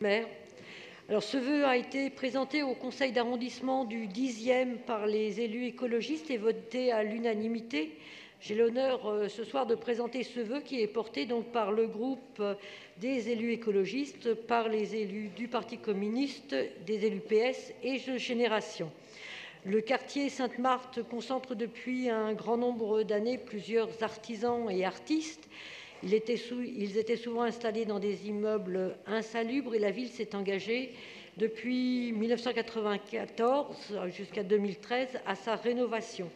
Maire. Alors, ce vœu a été présenté au conseil d'arrondissement du 10e par les élus écologistes et voté à l'unanimité. J'ai l'honneur ce soir de présenter ce vœu qui est porté donc par le groupe des élus écologistes, par les élus du Parti communiste, des élus PS et de Génération. Le quartier Sainte-Marthe concentre depuis un grand nombre d'années plusieurs artisans et artistes. Ils étaient souvent installés dans des immeubles insalubres et la ville s'est engagée depuis 1994 jusqu'à 2013 à sa rénovation.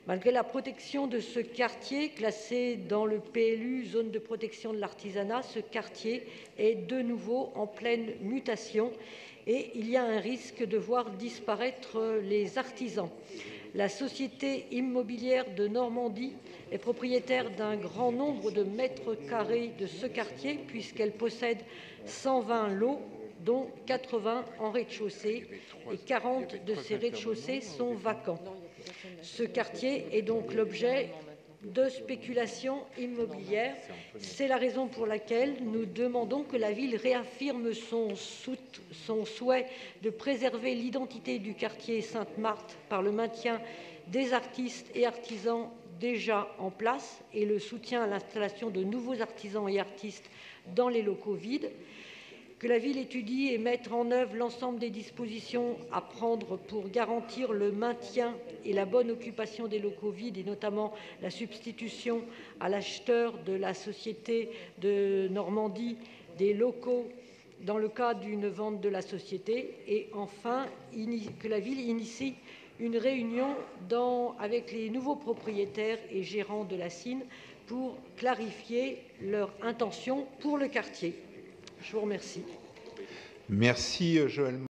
Malgré la protection de ce quartier, classé dans le PLU, zone de protection de l'artisanat, ce quartier est de nouveau en pleine mutation et il y a un risque de voir disparaître les artisans. La société immobilière de Normandie est propriétaire d'un grand nombre de mètres carrés de ce quartier puisqu'elle possède 120 lots, dont 80 en rez-de-chaussée, et 40 de ces rez-de-chaussée sont vacants. Ce quartier est donc l'objet de spéculation immobilière. C'est la raison pour laquelle nous demandons que la ville réaffirme son souhait de préserver l'identité du quartier Sainte-Marthe par le maintien des artistes et artisans déjà en place et le soutien à l'installation de nouveaux artisans et artistes dans les locaux vides. Que la ville étudie et mette en œuvre l'ensemble des dispositions à prendre pour garantir le maintien et la bonne occupation des locaux vides et notamment la substitution à l'acheteur de la société de Normandie des locaux dans le cas d'une vente de la société. Et enfin, que la ville initie une réunion avec les nouveaux propriétaires et gérants de la SIN pour clarifier leurs intentions pour le quartier. Je vous remercie. Merci, Joëlle.